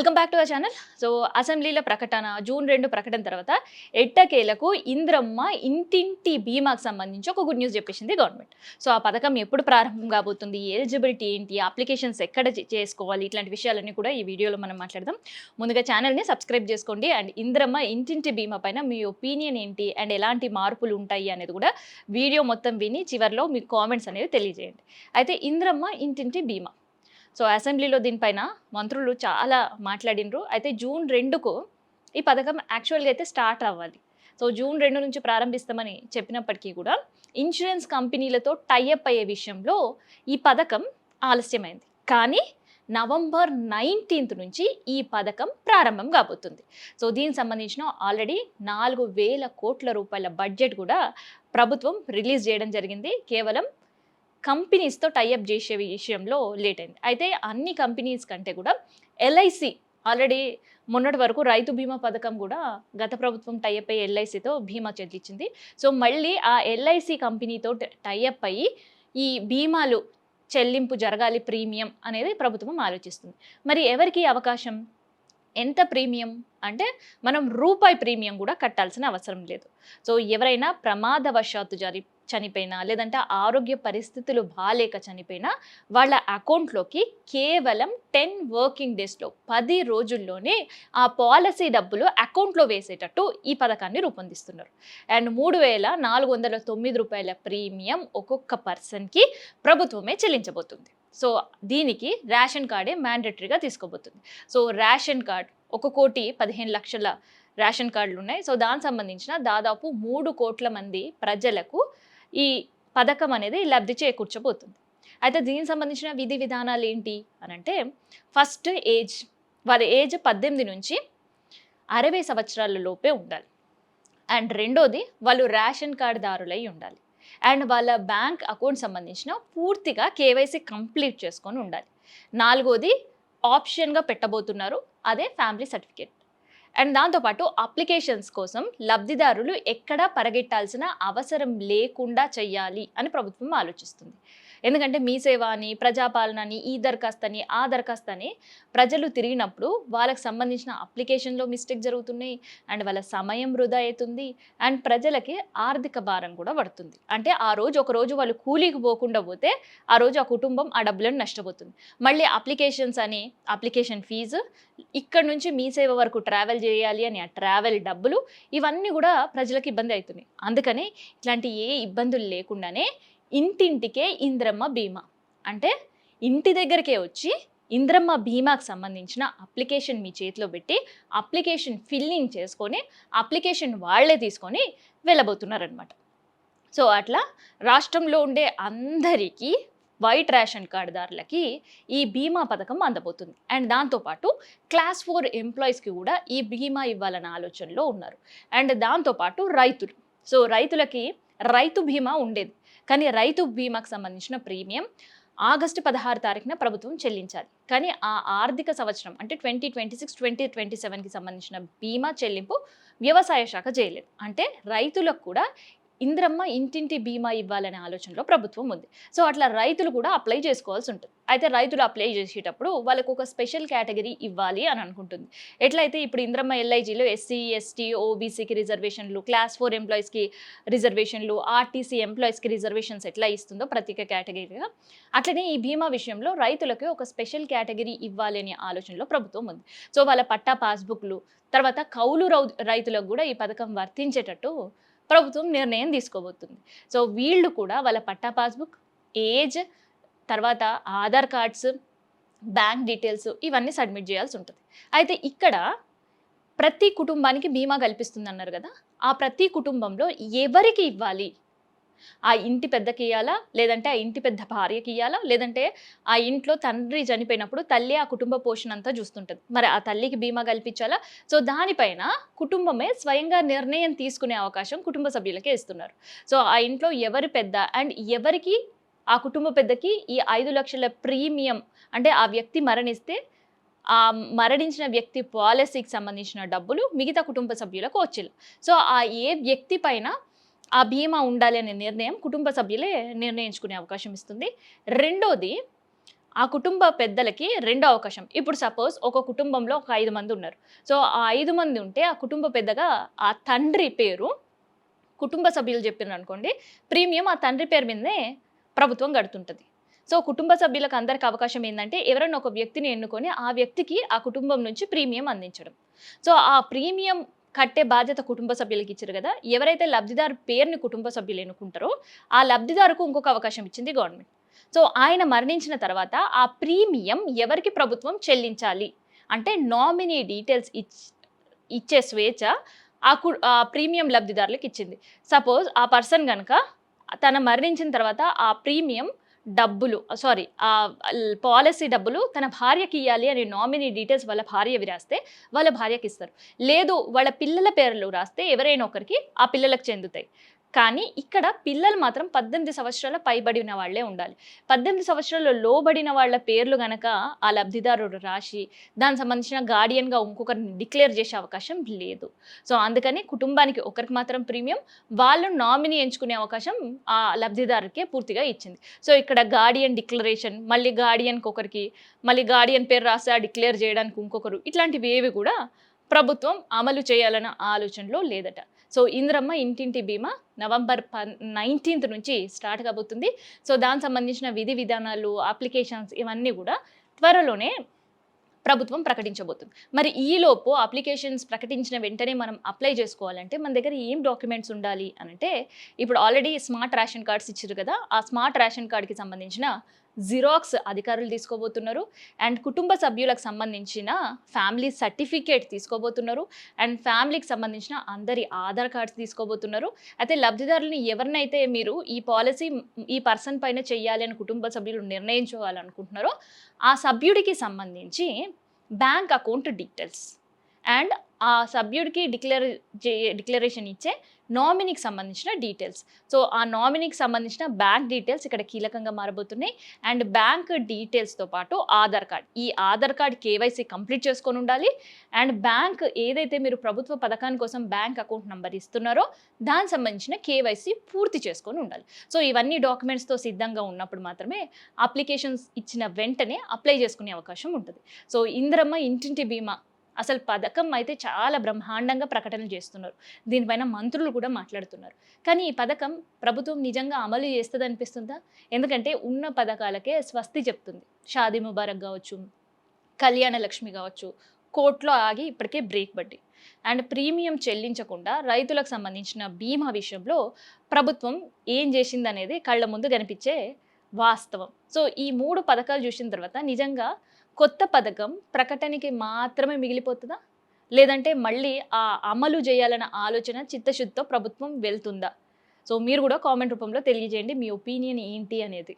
Welcome back to our channel. So అసెంబ్లీలో ప్రకటన June 2 ప్రకటన తర్వాత ఎట్టకేలకు ఇంద్రమ్మ ఇంటింటి బీమాకు సంబంధించి ఒక గుడ్ న్యూస్ చెప్పేసింది గవర్నమెంట్. సో ఆ పథకం ఎప్పుడు ప్రారంభం కాబోతుంది, ఎలిజిబిలిటీ ఏంటి, అప్లికేషన్స్ ఎక్కడ చేసుకోవాలి, ఇట్లాంటి విషయాలన్నీ కూడా ఈ వీడియోలో మనం మాట్లాడదాం. ముందుగా ఛానల్ని సబ్స్క్రైబ్ చేసుకోండి అండ్ ఇంద్రమ్మ ఇంటింటి బీమా పైన మీ ఒపీనియన్ ఏంటి అండ్ ఎలాంటి మార్పులు ఉంటాయి అనేది కూడా వీడియో మొత్తం విని చివరిలో మీ కామెంట్స్ అనేవి తెలియజేయండి. అయితే ఇంద్రమ్మ ఇంటింటి బీమా, సో అసెంబ్లీలో దీనిపైన మంత్రులు చాలా మాట్లాడినరు. అయితే జూన్ 2కు ఈ పథకం యాక్చువల్గా అయితే స్టార్ట్ అవ్వాలి. సో జూన్ 2 నుంచి ప్రారంభిస్తామని చెప్పినప్పటికీ కూడా ఇన్సూరెన్స్ కంపెనీలతో టైఅప్ అయ్యే విషయంలో ఈ పథకం ఆలస్యమైంది. కానీ నవంబర్ 19 నుంచి ఈ పథకం ప్రారంభం కాబోతుంది. సో దీనికి సంబంధించిన ఆల్రెడీ 4,000 కోట్ల రూపాయల బడ్జెట్ కూడా ప్రభుత్వం రిలీజ్ చేయడం జరిగింది. కేవలం కంపెనీస్తో టైఅప్ చేసే విషయంలో లేట్ అయింది. అయితే అన్ని కంపెనీస్ కంటే కూడా ఎల్ఐసి ఆల్రెడీ మొన్నటి వరకు రైతు బీమా పథకం కూడా గత ప్రభుత్వం టైఅప్ అయ్యి ఎల్ఐసితో బీమా చెల్లించింది. సో మళ్ళీ ఆ ఎల్ఐసి కంపెనీతో టైఅప్ అయ్యి ఈ బీమాలు చెల్లింపు జరగాలి, ప్రీమియం అనేది ప్రభుత్వం ఆలోచిస్తుంది. మరి ఎవరికి అవకాశం, ఎంత ప్రీమియం అంటే మనం రూపాయి ప్రీమియం కూడా కట్టాల్సిన అవసరం లేదు. సో ఎవరైనా ప్రమాదవశాత్తు చనిపోయినా లేదంటే ఆరోగ్య పరిస్థితులు బాలేక చనిపోయినా వాళ్ళ అకౌంట్లోకి కేవలం 10 వర్కింగ్ డేస్లో 10 రోజుల్లోనే ఆ పాలసీ డబ్బులు అకౌంట్లో వేసేటట్టు ఈ పథకాన్ని రూపొందిస్తున్నారు. అండ్ 3,409 రూపాయల ప్రీమియం ఒక్కొక్క పర్సన్కి ప్రభుత్వమే చెల్లించబోతుంది. సో దీనికి రేషన్ కార్డే మ్యాండేటరీగా తీసుకోబోతుంది. సో రేషన్ కార్డ్ 1,15,00,000 రేషన్ కార్డులు ఉన్నాయి. సో దానికి సంబంధించిన దాదాపు 3 కోట్ల మంది ప్రజలకు ఈ పథకం అనేది లబ్ధి చేకూర్చబోతుంది. అయితే దీనికి సంబంధించిన విధి విధానాలు ఏంటి అని అంటే, ఫస్ట్ వాళ్ళ ఏజ్ 18 నుంచి 60 సంవత్సరాల లోపే ఉండాలి. అండ్ రెండోది వాళ్ళు రేషన్ కార్డు దారులై ఉండాలి. అండ్ వాళ్ళ బ్యాంక్ అకౌంట్ సంబంధించిన పూర్తిగా కేవైసీ కంప్లీట్ చేసుకొని ఉండాలి. నాలుగోది ఆప్షన్గా పెట్టబోతున్నారు, అదే ఫ్యామిలీ సర్టిఫికేట్. అండ్ దాంతోపాటు అప్లికేషన్స్ కోసం లబ్ధిదారులు ఎక్కడా పరిగెట్టాల్సిన అవసరం లేకుండా చెయ్యాలి అని ప్రభుత్వం ఆలోచిస్తుంది. ఎందుకంటే మీ సేవ అని, ప్రజాపాలన అని, ఈ దరఖాస్తు అని, ఆ దరఖాస్తు అని ప్రజలు తిరిగినప్పుడు వాళ్ళకి సంబంధించిన అప్లికేషన్లో మిస్టేక్ జరుగుతున్నాయి అండ్ వాళ్ళ సమయం వృధా అవుతుంది అండ్ ప్రజలకి ఆర్థిక భారం కూడా పడుతుంది. అంటే ఆ రోజు ఒక రోజు వాళ్ళు కూలీకి పోకుండా పోతే ఆ రోజు ఆ కుటుంబం ఆ డబ్బులను నష్టపోతుంది. మళ్ళీ అప్లికేషన్స్ అని అప్లికేషన్ ఫీజు, ఇక్కడ నుంచి మీ సేవ వరకు ట్రావెల్ చేయాలి అని ఆ ట్రావెల్ డబ్బులు, ఇవన్నీ కూడా ప్రజలకు ఇబ్బంది అవుతున్నాయి. అందుకని ఇట్లాంటి ఏ ఇబ్బందులు లేకుండానే ఇంటింటికే ఇంద్రమ్మ బీమా అంటే ఇంటి దగ్గరికే వచ్చి ఇంద్రమ్మ బీమాకు సంబంధించిన అప్లికేషన్ మీ చేతిలో పెట్టి అప్లికేషన్ ఫిల్లింగ్ చేసుకొని అప్లికేషన్ వాళ్లే తీసుకొని వెళ్ళబోతున్నారనమాట. సో అట్లా రాష్ట్రంలో ఉండే అందరికీ వైట్ రేషన్ కార్డుదారులకి ఈ బీమా పథకం అందబోతుంది. అండ్ దాంతోపాటు క్లాస్ 4 ఎంప్లాయీస్కి కూడా ఈ బీమా ఇవ్వాలన్న ఆలోచనలో ఉన్నారు. అండ్ దాంతోపాటు రైతులు, సో రైతులకి రైతు బీమా ఉండేది, కానీ రైతు బీమాకు సంబంధించిన ప్రీమియం ఆగస్టు 16 తారీఖున ప్రభుత్వం చెల్లించాలి. కానీ ఆ ఆర్థిక సంవత్సరం అంటే 2026-2027కి సంబంధించిన బీమా చెల్లింపు వ్యవసాయ శాఖ చేయలేదు. అంటే రైతులకు కూడా ఇంద్రమ్మ ఇంటింటి బీమా ఇవ్వాలనే ఆలోచనలో ప్రభుత్వం ఉంది. సో అట్లా రైతులు కూడా అప్లై చేసుకోవాల్సి ఉంటుంది. అయితే రైతులు అప్లై చేసేటప్పుడు వాళ్ళకు ఒక స్పెషల్ కేటగిరీ ఇవ్వాలి అని అనుకుంటుంది. ఎట్లయితే ఇప్పుడు ఇంద్రమ్మ ఎల్ఐజీలో ఎస్సీ, ఎస్టీ, ఓబీసీకి రిజర్వేషన్లు, క్లాస్ 4 ఎంప్లాయీస్కి రిజర్వేషన్లు, ఆర్టీసీ ఎంప్లాయీస్కి రిజర్వేషన్స్ ఎట్లా ఇస్తుందో ప్రత్యేక కేటగిరీగా, అట్లనే ఈ బీమా విషయంలో రైతులకు ఒక స్పెషల్ కేటగిరీ ఇవ్వాలి అనే ఆలోచనలో ప్రభుత్వం ఉంది. సో వాళ్ళ పట్టా పాస్బుక్లు, తర్వాత కౌలు రైతులకు కూడా ఈ పథకం వర్తించేటట్టు ప్రభుత్వం నిర్ణయం తీసుకోబోతుంది. సో వీళ్ళు కూడా వాళ్ళ పట్టా పాస్బుక్, ఏజ్, తర్వాత ఆధార్ కార్డ్స్, బ్యాంక్ డీటెయిల్స్ ఇవన్నీ సబ్మిట్ చేయాల్సి ఉంటుంది. అయితే ఇక్కడ ప్రతి కుటుంబానికి బీమా కల్పిస్తుంది అన్నారు కదా, ఆ ప్రతి కుటుంబంలో ఎవరికి ఇవ్వాలి, ఆ ఇంటి పెద్దకి ఇవ్వాలా, లేదంటే ఆ ఇంటి పెద్ద భార్యకి ఇవ్వాలా, లేదంటే ఆ ఇంట్లో తండ్రి చనిపోయినప్పుడు తల్లి ఆ కుటుంబ పోషణ అంతా చూస్తుంటుంది, మరి ఆ తల్లికి బీమా కల్పించాలా? సో దానిపైన కుటుంబమే స్వయంగా నిర్ణయం తీసుకునే అవకాశం కుటుంబ సభ్యులకే ఇస్తున్నారు. సో ఆ ఇంట్లో ఎవరు పెద్ద అండ్ ఎవరికి ఆ కుటుంబ పెద్దకి ఈ 5 లక్షల ప్రీమియం అంటే ఆ వ్యక్తి మరణిస్తే ఆ మరణించిన వ్యక్తి పాలసీకి సంబంధించిన డబ్బులు మిగతా కుటుంబ సభ్యులకు వచ్చేలా. సో ఆ ఏ వ్యక్తి పైన ఆ బీమా ఉండాలి అనే నిర్ణయం కుటుంబ సభ్యులే నిర్ణయించుకునే అవకాశం ఇస్తుంది. రెండోది ఆ కుటుంబ పెద్దలకి రెండో అవకాశం. ఇప్పుడు సపోజ్ ఒక కుటుంబంలో ఒక 5 మంది ఉన్నారు. సో, ఆ 5 మంది ఉంటే ఆ కుటుంబ పెద్దగా ఆ తండ్రి పేరు కుటుంబ సభ్యులు చెప్పిర్రనుకోండి, ప్రీమియం ఆ తండ్రి పేరు మీదనే ప్రభుత్వం గడుతుంటది. సో, కుటుంబ సభ్యులకు అందరికి అవకాశం ఏందంటే, ఎవరైనా ఒక వ్యక్తిని ఎన్నుకొని, ఆ వ్యక్తికి ఆ కుటుంబం నుంచి ప్రీమియం అందించడం. సో, ఆ ప్రీమియం కట్టే బాధ్యత కుటుంబ సభ్యులకి ఇచ్చిర్రు గదా! ఎవరైతే లబ్ధిదారు పేరుని కుటుంబ సభ్యులు ఎన్నుకుంటారో, ఆ లబ్ధిదారుకు ఇంకొక అవకాశం ఇచ్చింది గవర్నమెంట్. సో, ఆయన మరణించిన తర్వాత ఆ ప్రీమియం ఎవరికి ప్రభుత్వం చెల్లించాలి? అంటే నామినీ డీటెయిల్స్ ఇచ్చే స్వేచ్ఛ ఆ ప్రీమియం లబ్ధిదారులకిచ్చింది. సపోజ్ ఆ పర్సన్ గనక తను మరణించిన తర్వాత ఆ ప్రీమియం డబ్బులు పాలిసీ డబ్బులు తన భార్యకియ్యాలి అనే నామినీ డీటెయిల్స్ వాళ్ళ భార్యవి రాస్తే వాళ్ళ భార్యకిస్తారు. లేదు వాళ్ళ పిల్లల పేర్లు రాస్తే ఎవరైనా ఒకరికి ఆ పిల్లలకు చెందుతాయి. కానీ ఇక్కడ పిల్లలు మాత్రం 18 సంవత్సరాల పైబడిన వాళ్ళే ఉండాలి. 18 సంవత్సరాల లోబడిన వాళ్ళ పేర్లు గనక ఆ లబ్ధిదారుడు రాసి, దానికి సంబంధించిన గార్డియన్‌గా ఇంకొకరిని డిక్లేర్ చేసే అవకాశం లేదు. సో, అందుకని కుటుంబానికి ఒకరికి మాత్రం ప్రీమియం, వాళ్ళు నామినీ ఎంచుకునే అవకాశం ఆ లబ్ధిదారుకే పూర్తిగా ఇచ్చింది. సో, ఇక్కడ గార్డియన్ డిక్లరేషన్, మళ్ళీ గార్డియన్‌కొకరికి, మళ్ళీ గార్డియన్ పేరు రాసి ఆ డిక్లేర్ చేయడానికి ఇంకొకరు, ఇట్లాంటివేవి కూడా ప్రభుత్వం అమలు చేయాలన్న ఆలోచనలో లేదట. సో, ఇందిరమ్మ ఇంటింటి బీమా నవంబర్ 19థ్ నుంచి స్టార్ట్ కాబోతుంది. సో, దానికి సంబంధించిన విధి విధానాలు, అప్లికేషన్స్ ఇవన్నీ గూడా త్వరలోనే ప్రభుత్వం ప్రకటించబోతుంది. మరి ఈలోపు అప్లికేషన్స్ ప్రకటించిన వెంటనే మనం అప్లై చేసుకోవాలంటే మన దగ్గర ఏం డాక్యుమెంట్స్ ఉండాలి అనంటే, ఇప్పుడు ఆల్రెడీ స్మార్ట్ రేషన్ కార్డ్స్ ఇచ్చిర్రు కదా! ఆ స్మార్ట్ రేషన్ కార్డ్‌కి సంబంధించిన జిరాక్స్ అధికారులు తీసుకోబోతున్నారు. అండ్ కుటుంబ సభ్యులకు సంబంధించిన ఫ్యామిలీ సర్టిఫికేట్ తీసుకోబోతున్నారు. అండ్ ఫ్యామిలీకి సంబంధించిన అందరి ఆధార్ కార్డ్స్ తీసుకోబోతున్నారు. అయితే లబ్ధిదారులని ఎవరినైతే మీరు ఈ పాలసీ ఈ పర్సన్ పైన చెయ్యాలి అని కుటుంబ సభ్యులు నిర్ణయించుకోవాలనుకుంటున్నారో, ఆ సభ్యుడికి సంబంధించి బ్యాంక్ అకౌంట్ డీటెయిల్స్ అండ్ ఆ సభ్యుడికి డిక్లరేషన్ ఇచ్చే నామినీకి సంబంధించిన డీటెయిల్స్. సో, ఆ నామినీకి సంబంధించిన బ్యాంక్ డీటెయిల్స్ ఇక్కడ కీలకంగా మారబోతున్నాయి. అండ్ బ్యాంక్ డీటెయిల్స్‌తో పాటు ఆధార్ కార్డ్. ఈ ఆధార్ కార్డ్ కేవైసీ కంప్లీట్ చేసుకొని ఉండాలి. అండ్ బ్యాంక్ ఏదైతే మీరు ప్రభుత్వ పథకాని కోసం బ్యాంక్ అకౌంట్ నంబర్ ఇస్తున్నారో, దానికి సంబంధించిన కేవైసీ పూర్తి చేసుకొని ఉండాలి. సో, ఇవన్నీ డాక్యుమెంట్స్‌తో సిద్ధంగా ఉన్నప్పుడు మాత్రమే అప్లికేషన్స్ ఇచ్చిన వెంటనే అప్లై చేసుకునే అవకాశం ఉంటది. సో, ఇందిరమ్మ ఇంటింటి బీమా అసలు పథకం అయితే చాలా బ్రహ్మాండంగా ప్రకటనలు చేస్తున్నారు. దీనిపైన మంత్రులు కూడా మాట్లాడుతున్నారు. కానీ ఈ పథకం ప్రభుత్వం నిజంగా అమలు చేస్తదనిపిస్తుందా? ఎందుకంటే ఉన్న పథకాలకే స్వస్తి చెప్తుంది. షాదీ ముబారక్ గావచ్చు, కళ్యాణ లక్ష్మి గావచ్చు, కోర్ట్‌లో ఆగి ఇప్పటికే బ్రేక్ పడ్డాయి. అండ్ ప్రీమియం చెల్లించకుండా రైతులకు సంబంధించిన బీమా విషయంలో ప్రభుత్వం ఏం చేసిందనేది కళ్ళ ముందు కనిపించే వాస్తవం. సో, ఈ 3 పథకాలు చూసిన తర్వాత నిజంగా కొత్త పథకం ప్రకటనకి మాత్రమే మిగిలిపోతదా? లేదంటే మళ్ళీ ఆ అమలు చేయాలన్న ఆలోచన చిత్తశుద్ధితో ప్రభుత్వం వెళ్తుందా? సో, మీరు కూడా కామెంట్ రూపంలో తెలియజేయండి మీ ఒపీనియన్ ఏంటి అనేది.